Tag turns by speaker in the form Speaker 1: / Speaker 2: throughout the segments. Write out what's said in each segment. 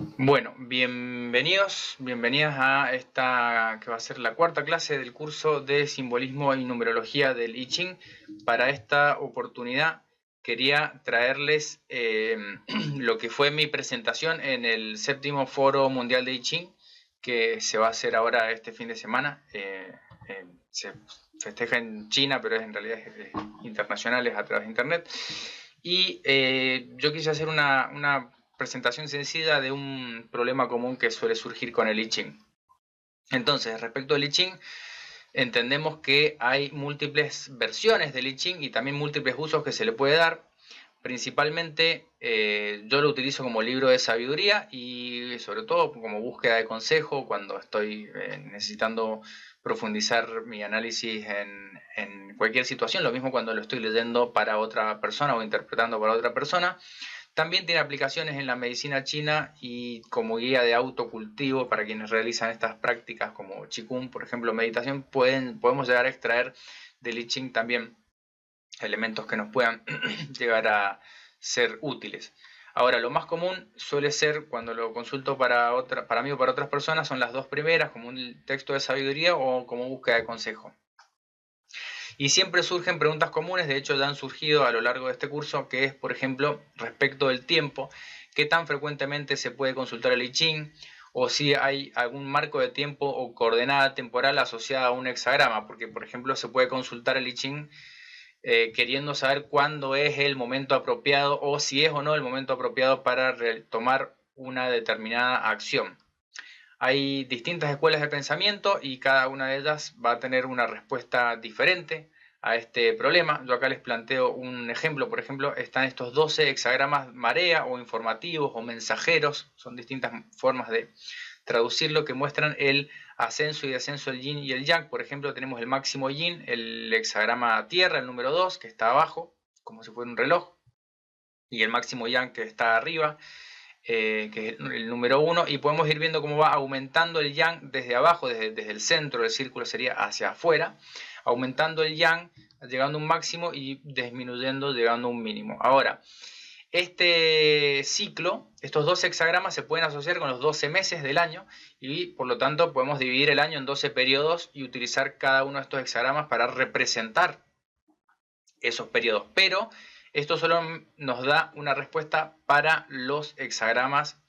Speaker 1: Bueno, bienvenidas a esta que va a ser la cuarta clase del curso de simbolismo y numerología del I Ching. Para esta oportunidad quería traerles lo que fue mi presentación en el séptimo Foro Mundial de I Ching, que se va a hacer ahora este fin de semana. Se festeja en China, pero en realidad es internacional, es a través de internet. Y yo quise hacer una presentación sencilla de un problema común que suele surgir con el I Ching. Entonces, respecto al I Ching, entendemos que hay múltiples versiones del I Ching y también múltiples usos que se le puede dar. Principalmente yo lo utilizo como libro de sabiduría y sobre todo como búsqueda de consejo cuando estoy necesitando profundizar mi análisis en cualquier situación. Lo mismo cuando lo estoy leyendo para otra persona o interpretando para otra persona. También tiene aplicaciones en la medicina china y como guía de autocultivo para quienes realizan estas prácticas como Qigong, por ejemplo, meditación, podemos llegar a extraer del I Ching también elementos que nos puedan llegar a ser útiles. Ahora, lo más común suele ser, cuando lo consulto para mí o para otras personas, son las dos primeras, como un texto de sabiduría o como búsqueda de consejo. Y siempre surgen preguntas comunes, de hecho ya han surgido a lo largo de este curso, que es, por ejemplo, respecto del tiempo, qué tan frecuentemente se puede consultar el I Ching, o si hay algún marco de tiempo o coordenada temporal asociada a un hexagrama, porque, por ejemplo, se puede consultar el I Ching queriendo saber cuándo es el momento apropiado o si es o no el momento apropiado para tomar una determinada acción. Hay distintas escuelas de pensamiento y cada una de ellas va a tener una respuesta diferente a este problema. Yo acá les planteo un ejemplo. Por ejemplo, están estos 12 hexagramas marea o informativos o mensajeros. Son distintas formas de traducirlo que muestran el ascenso y descenso del yin y el yang. Por ejemplo, tenemos el máximo yin, el hexagrama tierra, el número 2, que está abajo, como si fuera un reloj, y el máximo yang, que está arriba, que es el número 1, y podemos ir viendo cómo va aumentando el yang desde abajo, desde el centro del círculo sería hacia afuera, aumentando el yang, llegando a un máximo y disminuyendo, llegando a un mínimo. Ahora, este ciclo, estos 12 hexagramas se pueden asociar con los 12 meses del año y por lo tanto podemos dividir el año en 12 periodos y utilizar cada uno de estos hexagramas para representar esos periodos. Pero esto solo nos da una respuesta para los hexagramas,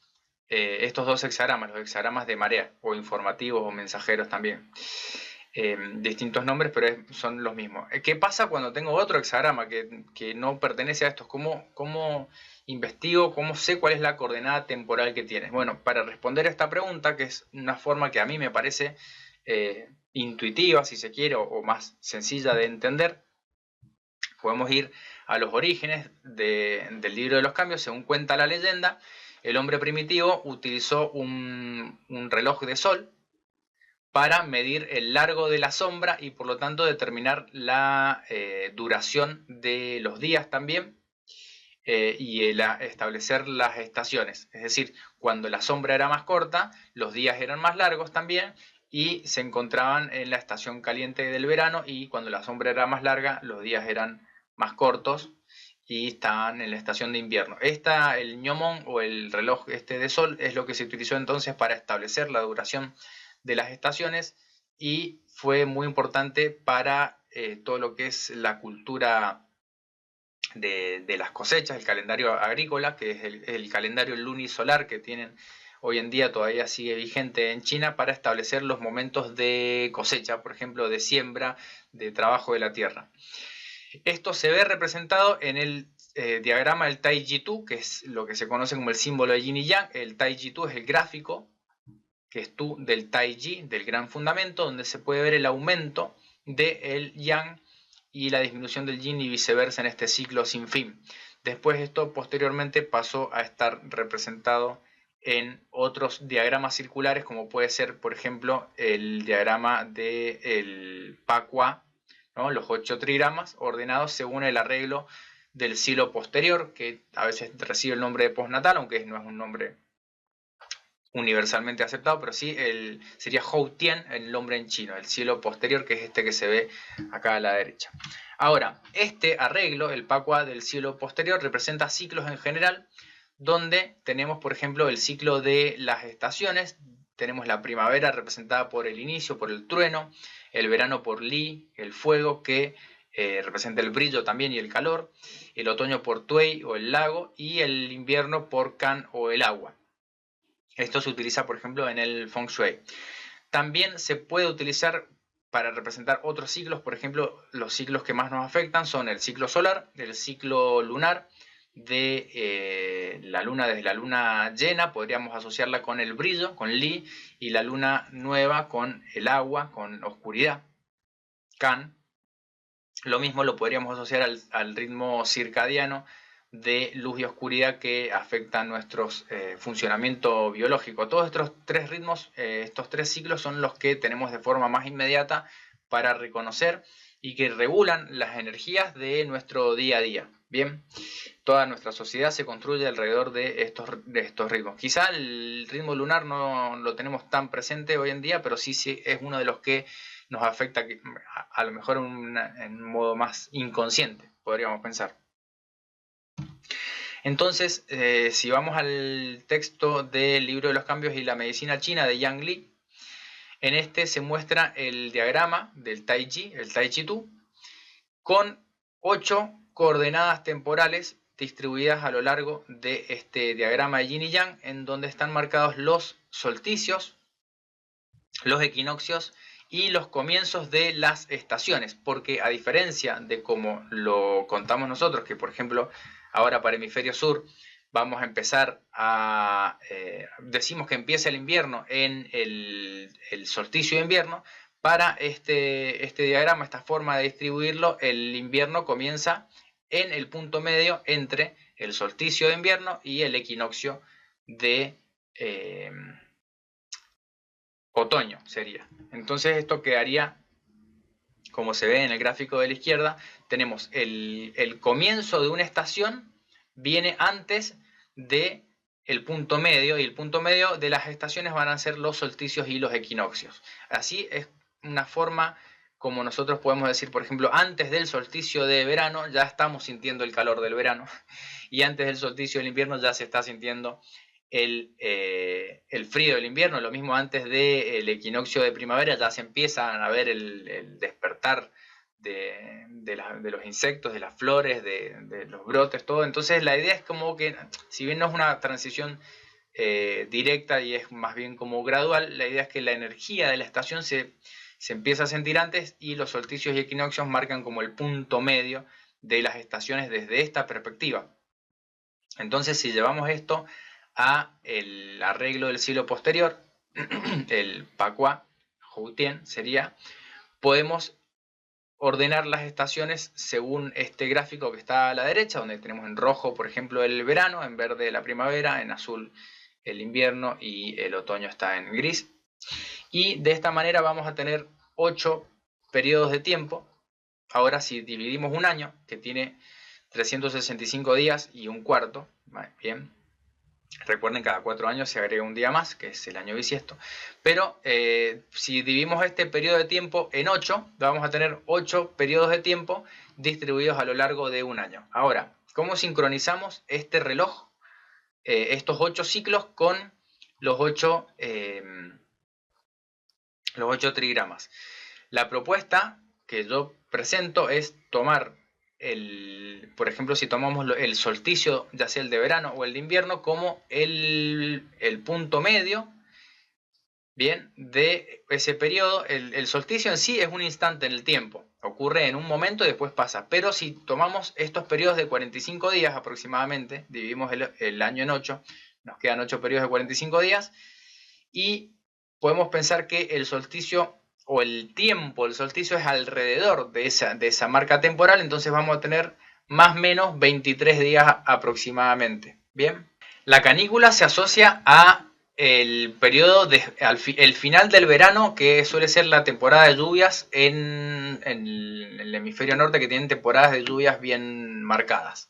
Speaker 1: estos dos hexagramas, los hexagramas de marea o informativos o mensajeros también. Distintos nombres, pero son los mismos. ¿Qué pasa cuando tengo otro hexagrama que no pertenece a estos? ¿Cómo investigo? ¿Cómo sé cuál es la coordenada temporal que tiene? Bueno, para responder a esta pregunta, que es una forma que a mí me parece intuitiva, si se quiere, o más sencilla de entender, podemos ir a los orígenes del libro de los cambios. Según cuenta la leyenda, el hombre primitivo utilizó un reloj de sol para medir el largo de la sombra y por lo tanto determinar la duración de los días también y establecer las estaciones. Es decir, cuando la sombra era más corta, los días eran más largos también y se encontraban en la estación caliente del verano, y cuando la sombra era más larga, los días eran más cortos y estaban en la estación de invierno. El ñomón o el reloj de sol es lo que se utilizó entonces para establecer la duración de las estaciones y fue muy importante para todo lo que es la cultura de las cosechas, el calendario agrícola, que es el calendario lunisolar que tienen hoy en día, todavía sigue vigente en China, para establecer los momentos de cosecha, por ejemplo, de siembra, de trabajo de la tierra. Esto se ve representado en el diagrama del Tai Chi Tu, que es lo que se conoce como el símbolo de Yin y Yang. El Tai Chi Tu es el gráfico que es Tu del Tai Chi, del gran fundamento, donde se puede ver el aumento del Yang y la disminución del Yin y viceversa en este ciclo sin fin. Después esto posteriormente pasó a estar representado en otros diagramas circulares, como puede ser, por ejemplo, el diagrama del Pacua, ¿no? Los 8 trigramas ordenados según el arreglo del cielo posterior, que a veces recibe el nombre de postnatal, aunque no es un nombre universalmente aceptado, pero sí sería Hou Tian el nombre en chino, el cielo posterior, que es este que se ve acá a la derecha. Ahora, este arreglo, el Pacua del cielo posterior, representa ciclos en general, donde tenemos, por ejemplo, el ciclo de las estaciones. Tenemos la primavera representada por el inicio, por el trueno, el verano por Li, el fuego, que representa el brillo también y el calor, el otoño por Tuey o el lago, y el invierno por Kan o el agua. Esto se utiliza, por ejemplo, en el Feng Shui. También se puede utilizar para representar otros ciclos. Por ejemplo, los ciclos que más nos afectan son el ciclo solar, el ciclo lunar, de la luna desde la luna llena, podríamos asociarla con el brillo, con Li, y la luna nueva con el agua, con oscuridad, Kan. Lo mismo lo podríamos asociar al ritmo circadiano de luz y oscuridad que afectan nuestro funcionamiento biológico. Todos estos tres ritmos, estos tres ciclos son los que tenemos de forma más inmediata para reconocer y que regulan las energías de nuestro día a día. Bien, toda nuestra sociedad se construye alrededor de estos ritmos. Quizá el ritmo lunar no lo tenemos tan presente hoy en día, pero sí es uno de los que nos afecta a lo mejor en un modo más inconsciente, podríamos pensar. Entonces, si vamos al texto del libro de los cambios y la medicina china de Yang Li, en este se muestra el diagrama del Tai Chi, el Tai Chi Tu, con 8 coordenadas temporales distribuidas a lo largo de este diagrama de Yin y Yang, en donde están marcados los solsticios, los equinoccios y los comienzos de las estaciones, porque a diferencia de como lo contamos nosotros, que por ejemplo ahora para hemisferio sur vamos a empezar a... decimos que empieza el invierno en el solsticio de invierno. Para este diagrama, esta forma de distribuirlo, el invierno comienza en el punto medio entre el solsticio de invierno y el equinoccio de otoño sería. Entonces esto quedaría, como se ve en el gráfico de la izquierda, tenemos el comienzo de una estación viene antes de el punto medio, y el punto medio de las estaciones van a ser los solsticios y los equinoccios. Así es una forma como nosotros podemos decir, por ejemplo, antes del solsticio de verano ya estamos sintiendo el calor del verano, y antes del solsticio del invierno ya se está sintiendo el frío del invierno. Lo mismo antes del equinoccio de primavera ya se empiezan a ver el despertar de los insectos, de las flores, de los brotes, todo. Entonces la idea es como que, si bien no es una transición directa y es más bien como gradual, la idea es que la energía de la estación se empieza a sentir antes, y los solsticios y equinoccios marcan como el punto medio de las estaciones desde esta perspectiva. Entonces, si llevamos esto a el arreglo del siglo posterior, el Pakua Houtien sería, podemos ordenar las estaciones según este gráfico que está a la derecha, donde tenemos en rojo, por ejemplo, el verano, en verde la primavera, en azul el invierno y el otoño está en gris. Y de esta manera vamos a tener 8 periodos de tiempo. Ahora, si dividimos un año, que tiene 365 días y un cuarto, bien, recuerden, cada 4 años se agrega un día más, que es el año bisiesto. Pero si dividimos este periodo de tiempo en 8, vamos a tener 8 periodos de tiempo distribuidos a lo largo de un año. Ahora, ¿cómo sincronizamos este reloj, estos 8 ciclos, con los 8 trigramas? La propuesta que yo presento es tomar por ejemplo, si tomamos el solsticio, ya sea el de verano o el de invierno, como el punto medio, bien, de ese periodo. El solsticio en sí es un instante en el tiempo, ocurre en un momento y después pasa. Pero si tomamos estos periodos de 45 días aproximadamente, dividimos el año en 8, nos quedan 8 periodos de 45 días, y podemos pensar que el solsticio, o el tiempo del solsticio, es alrededor de esa marca temporal. Entonces vamos a tener más o menos 23 días aproximadamente. Bien, la canícula se asocia a el periodo el final del verano, que suele ser la temporada de lluvias en el hemisferio norte, que tienen temporadas de lluvias bien marcadas.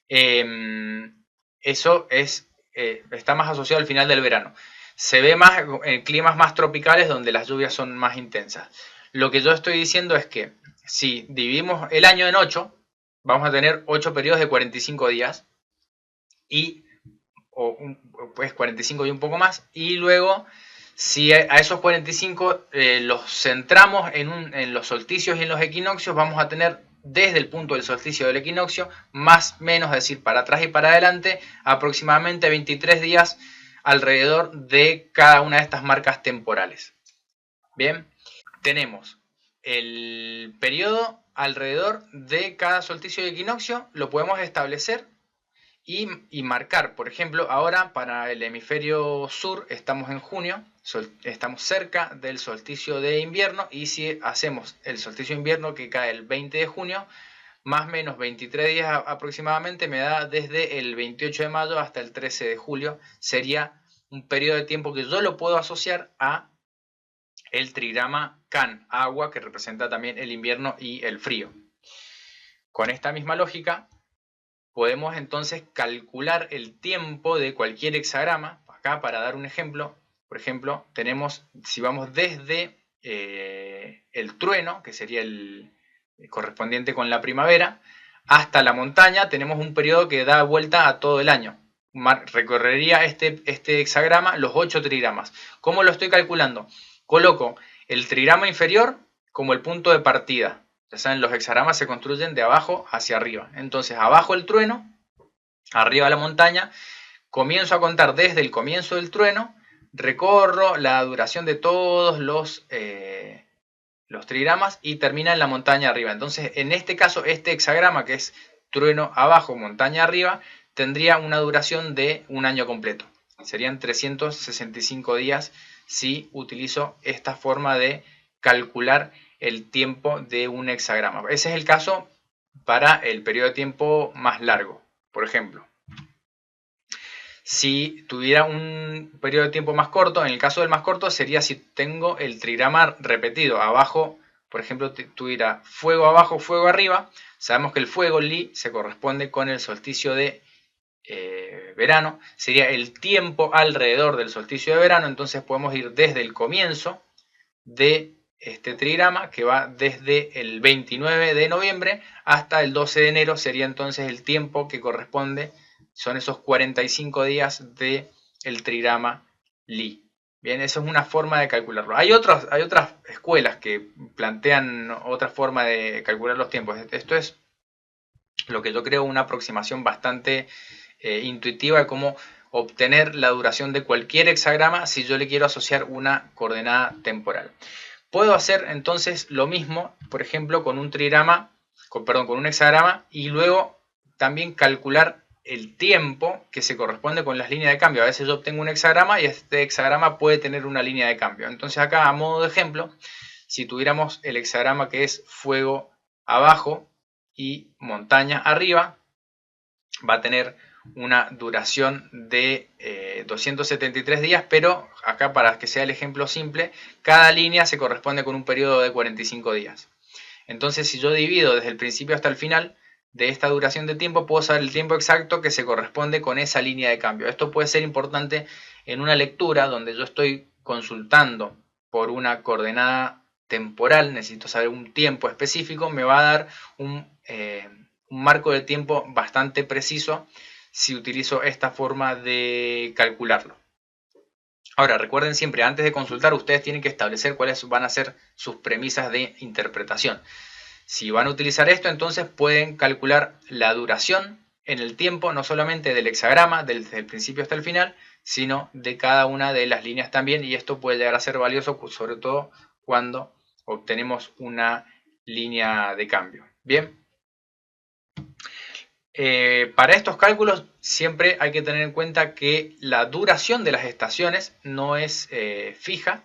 Speaker 1: Eso está más asociado al final del verano. Se ve más en climas más tropicales, donde las lluvias son más intensas. Lo que yo estoy diciendo es que si dividimos el año en 8, vamos a tener 8 periodos de 45 días, y pues 45 y un poco más, y luego si a esos 45 los centramos en los solsticios y en los equinoccios, vamos a tener desde el punto del solsticio del equinoccio, más menos, es decir, para atrás y para adelante, aproximadamente 23 días alrededor de cada una de estas marcas temporales. Bien, tenemos el periodo alrededor de cada solsticio y equinoccio, lo podemos establecer y marcar. Por ejemplo, ahora para el hemisferio sur estamos en junio, estamos cerca del solsticio de invierno, y si hacemos el solsticio de invierno que cae el 20 de junio, más o menos 23 días aproximadamente, me da desde el 28 de mayo hasta el 13 de julio. Sería un periodo de tiempo que yo lo puedo asociar a el trigrama Can, agua, que representa también el invierno y el frío. Con esta misma lógica, podemos entonces calcular el tiempo de cualquier hexagrama. Acá, para dar un ejemplo, por ejemplo, tenemos, si vamos desde el trueno, que sería el correspondiente con la primavera, hasta la montaña, tenemos un periodo que da vuelta a todo el año. Recorrería este hexagrama los 8 trigramas. ¿Cómo lo estoy calculando? Coloco el trigrama inferior como el punto de partida. Ya saben, los hexagramas se construyen de abajo hacia arriba. Entonces, abajo el trueno, arriba la montaña. Comienzo a contar desde el comienzo del trueno, recorro la duración de todos los trigramas y termina en la montaña arriba. Entonces, en este caso, este hexagrama, que es trueno abajo, montaña arriba, tendría una duración de un año completo. Serían 365 días si utilizo esta forma de calcular el tiempo de un hexagrama. Ese es el caso para el periodo de tiempo más largo. Por ejemplo, si tuviera un periodo de tiempo más corto, en el caso del más corto sería si tengo el trigrama repetido. Abajo, por ejemplo, tuviera fuego abajo, fuego arriba. Sabemos que el fuego, Li, se corresponde con el solsticio de verano. Sería el tiempo alrededor del solsticio de verano. Entonces podemos ir desde el comienzo de este trigrama, que va desde el 29 de noviembre hasta el 12 de enero. Sería entonces el tiempo que corresponde, son esos 45 días del trigrama Li. Bien, eso es una forma de calcularlo. Hay otras escuelas que plantean otra forma de calcular los tiempos. Esto es lo que yo creo una aproximación bastante intuitiva de cómo obtener la duración de cualquier hexagrama si yo le quiero asociar una coordenada temporal. Puedo hacer entonces lo mismo, por ejemplo, con un trigrama, con un hexagrama, y luego también calcular el tiempo que se corresponde con las líneas de cambio. A veces yo obtengo un hexagrama y este hexagrama puede tener una línea de cambio. Entonces acá, a modo de ejemplo, si tuviéramos el hexagrama que es fuego abajo y montaña arriba, va a tener una duración de 273 días, pero acá, para que sea el ejemplo simple, cada línea se corresponde con un periodo de 45 días. Entonces, si yo divido desde el principio hasta el final de esta duración de tiempo, puedo saber el tiempo exacto que se corresponde con esa línea de cambio. Esto puede ser importante en una lectura donde yo estoy consultando por una coordenada temporal, necesito saber un tiempo específico, me va a dar un marco de tiempo bastante preciso si utilizo esta forma de calcularlo. Ahora, recuerden siempre, antes de consultar, ustedes tienen que establecer cuáles van a ser sus premisas de interpretación. Si van a utilizar esto, entonces pueden calcular la duración en el tiempo, no solamente del hexagrama, desde el principio hasta el final, sino de cada una de las líneas también, y esto puede llegar a ser valioso, sobre todo cuando obtenemos una línea de cambio. Bien. Para estos cálculos siempre hay que tener en cuenta que la duración de las estaciones no es fija,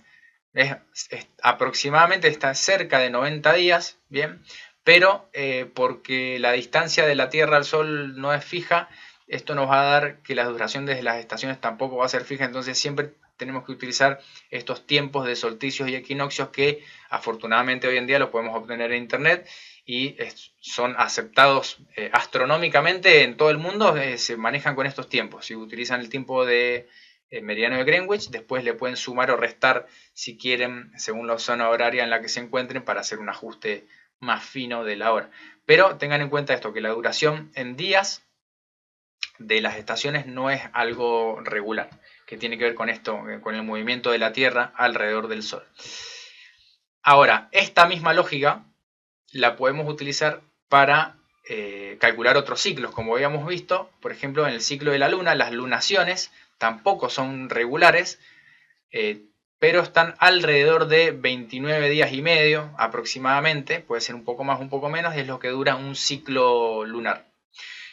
Speaker 1: aproximadamente está cerca de 90 días, bien, pero porque la distancia de la Tierra al Sol no es fija, esto nos va a dar que la duración de las estaciones tampoco va a ser fija. Entonces siempre tenemos que utilizar estos tiempos de solsticios y equinoccios que afortunadamente hoy en día los podemos obtener en internet y son aceptados astronómicamente en todo el mundo. Se manejan con estos tiempos. Si utilizan el tiempo de meridiano de Greenwich, después le pueden sumar o restar si quieren, según la zona horaria en la que se encuentren, para hacer un ajuste más fino de la hora. Pero tengan en cuenta esto, que la duración en días de las estaciones no es algo regular, que tiene que ver con esto, con el movimiento de la Tierra alrededor del Sol. Ahora, esta misma lógica la podemos utilizar para calcular otros ciclos, como habíamos visto, por ejemplo, en el ciclo de la Luna, las lunaciones tampoco son regulares, pero están alrededor de 29 días y medio aproximadamente, puede ser un poco más, un poco menos, es lo que dura un ciclo lunar.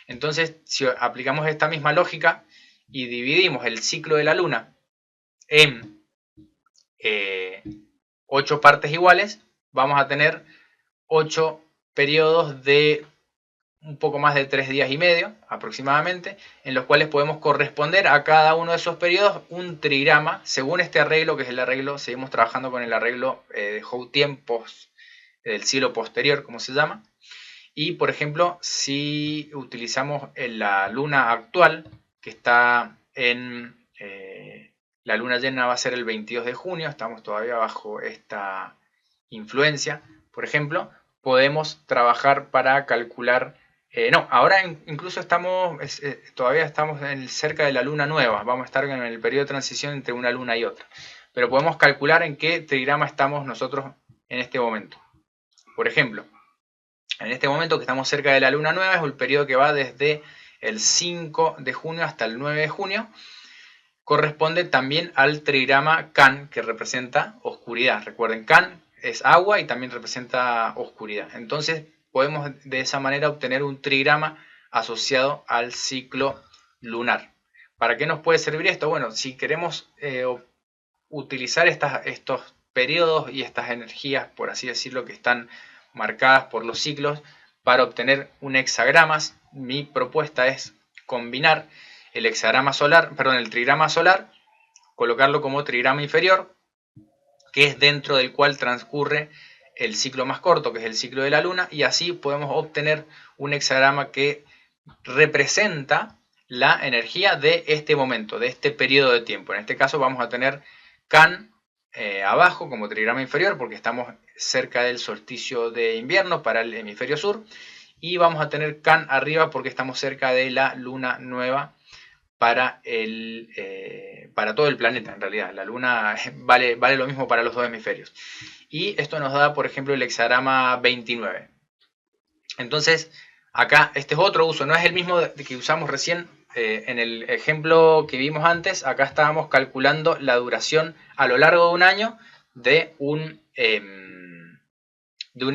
Speaker 1: Entonces, si aplicamos esta misma lógica y dividimos el ciclo de la Luna en 8 partes iguales, vamos a tener 8 periodos de un poco más de 3 días y medio aproximadamente, en los cuales podemos corresponder a cada uno de esos periodos un trigrama, según este arreglo, que es el arreglo, seguimos trabajando con el arreglo de Joutien del cielo posterior, como se llama. Y por ejemplo, si utilizamos la luna actual, que está en la luna llena, va a ser el 22 de junio, estamos todavía bajo esta influencia, por ejemplo, podemos trabajar para calcular, no, ahora incluso todavía estamos cerca de la luna nueva, vamos a estar en el periodo de transición entre una luna y otra, pero podemos calcular en qué trigrama estamos nosotros en este momento. Por ejemplo, en este momento que estamos cerca de la luna nueva es el periodo que va desde el 5 de junio hasta el 9 de junio. Corresponde también al trigrama Can, que representa oscuridad. Recuerden, Can es agua y también representa oscuridad. Entonces podemos de esa manera obtener un trigrama asociado al ciclo lunar. ¿Para qué nos puede servir esto? Bueno, si queremos utilizar estos periodos y estas energías, por así decirlo, que están marcadas por los ciclos para obtener un hexagrama, mi propuesta es combinar el trigrama solar, colocarlo como trigrama inferior, que es dentro del cual transcurre el ciclo más corto, que es el ciclo de la Luna, y así podemos obtener un hexagrama que representa la energía de este momento, de este periodo de tiempo. En este caso vamos a tener Can abajo como trigrama inferior, porque estamos cerca del solsticio de invierno para el hemisferio sur, y vamos a tener Can arriba porque estamos cerca de la luna nueva para todo el planeta. En realidad la luna vale lo mismo para los dos hemisferios, y esto nos da por ejemplo el hexagrama 29. Entonces acá este es otro uso, no es el mismo que usamos recién. En el ejemplo que vimos antes, acá estábamos calculando la duración a lo largo de un año de un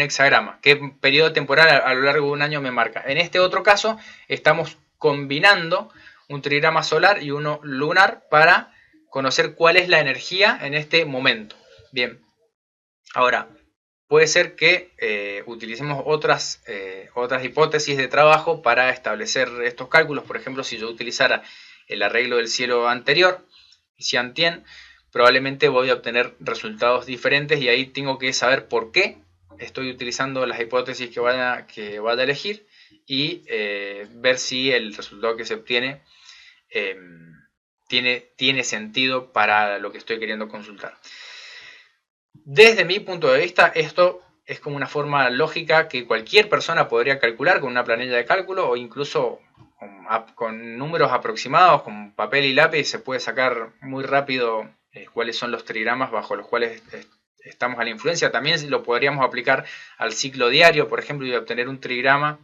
Speaker 1: hexagrama. ¿Qué periodo temporal a lo largo de un año me marca? En este otro caso estamos combinando un trigrama solar y uno lunar para conocer cuál es la energía en este momento. Bien, ahora puede ser que utilicemos otras hipótesis de trabajo para establecer estos cálculos. Por ejemplo, si yo utilizara el arreglo del cielo anterior, Xiantien, probablemente voy a obtener resultados diferentes, y ahí tengo que saber por qué estoy utilizando las hipótesis que vaya a elegir, y ver si el resultado que se obtiene tiene sentido para lo que estoy queriendo consultar. Desde mi punto de vista, esto es como una forma lógica que cualquier persona podría calcular con una planilla de cálculo, o incluso con números aproximados, con papel y lápiz se puede sacar muy rápido cuáles son los trigramas bajo los cuales estamos a la influencia. También lo podríamos aplicar al ciclo diario, por ejemplo, y obtener un trigrama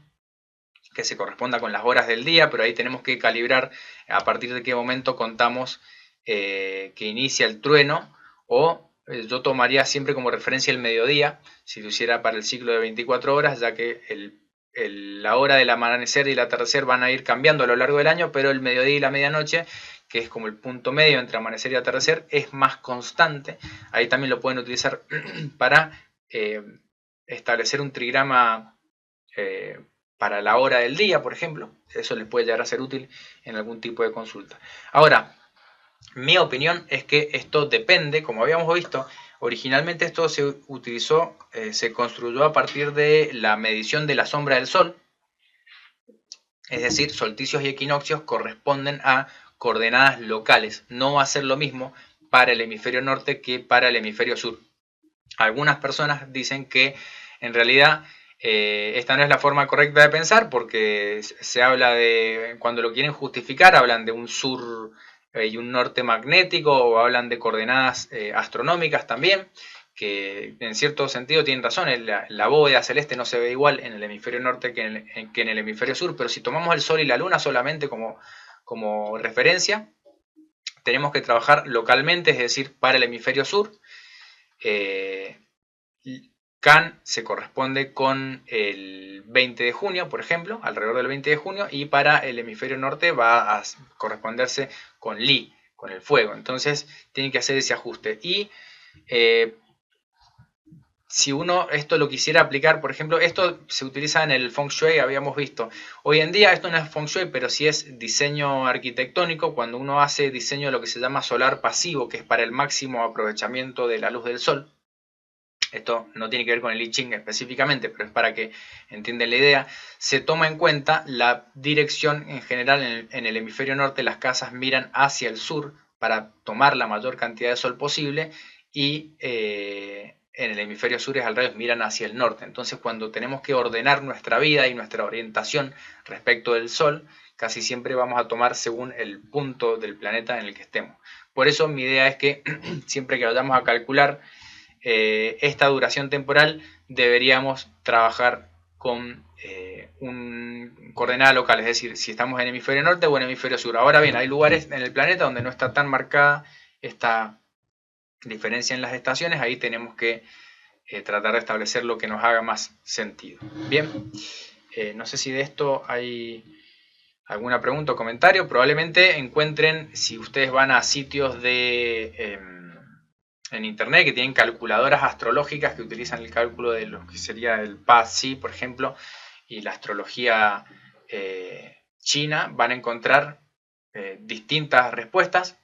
Speaker 1: que se corresponda con las horas del día, pero ahí tenemos que calibrar a partir de qué momento contamos que inicia el trueno, o yo tomaría siempre como referencia el mediodía, si lo hiciera para el ciclo de 24 horas, ya que la hora del amanecer y el atardecer van a ir cambiando a lo largo del año, pero el mediodía y la medianoche, que es como el punto medio entre amanecer y atardecer, es más constante. Ahí también lo pueden utilizar para establecer un trigrama para la hora del día, por ejemplo. Eso les puede llegar a ser útil en algún tipo de consulta. Ahora, mi opinión es que esto depende, como habíamos visto, originalmente esto se construyó a partir de la medición de la sombra del Sol, es decir, solsticios y equinoccios corresponden a coordenadas locales. No va a ser lo mismo para el hemisferio norte que para el hemisferio sur. Algunas personas dicen que en realidad Esta no es la forma correcta de pensar porque se habla de, cuando lo quieren justificar, hablan de un sur y un norte magnético o hablan de coordenadas astronómicas también, que en cierto sentido tienen razón, la bóveda celeste no se ve igual en el hemisferio norte que en el hemisferio sur, pero si tomamos el Sol y la Luna solamente como referencia, tenemos que trabajar localmente, es decir, para el hemisferio sur. Can se corresponde con el 20 de junio, por ejemplo, alrededor del 20 de junio, y para el hemisferio norte va a corresponderse con Li, con el fuego. Entonces tienen que hacer ese ajuste. Y si uno esto lo quisiera aplicar, por ejemplo, esto se utiliza en el Feng Shui, habíamos visto. Hoy en día esto no es Feng Shui, pero sí es diseño arquitectónico, cuando uno hace diseño de lo que se llama solar pasivo, que es para el máximo aprovechamiento de la luz del sol. Esto no tiene que ver con el I Ching específicamente, pero es para que entiendan la idea. Se toma en cuenta la dirección en general en el hemisferio norte, las casas miran hacia el sur para tomar la mayor cantidad de sol posible y en el hemisferio sur es al revés, miran hacia el norte. Entonces cuando tenemos que ordenar nuestra vida y nuestra orientación respecto del sol, casi siempre vamos a tomar según el punto del planeta en el que estemos. Por eso mi idea es que siempre que vayamos a calcular esta duración temporal deberíamos trabajar con un coordenada local, es decir, si estamos en hemisferio norte o en hemisferio sur. Ahora bien, hay lugares en el planeta donde no está tan marcada esta diferencia en las estaciones, ahí tenemos que tratar de establecer lo que nos haga más sentido. Bien, no sé si de esto hay alguna pregunta o comentario. Probablemente encuentren, si ustedes van a sitios de en internet que tienen calculadoras astrológicas que utilizan el cálculo de lo que sería el PA-SI, por ejemplo, y la astrología china, van a encontrar distintas respuestas.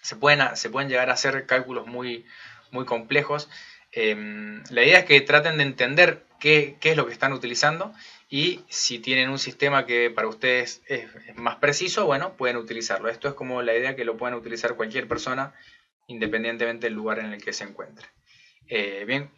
Speaker 1: Se pueden llegar a hacer cálculos muy, muy complejos. La idea es que traten de entender qué es lo que están utilizando y si tienen un sistema que para ustedes es más preciso, bueno, pueden utilizarlo. Esto es como la idea que lo pueden utilizar cualquier persona independientemente del lugar en el que se encuentre. Bien,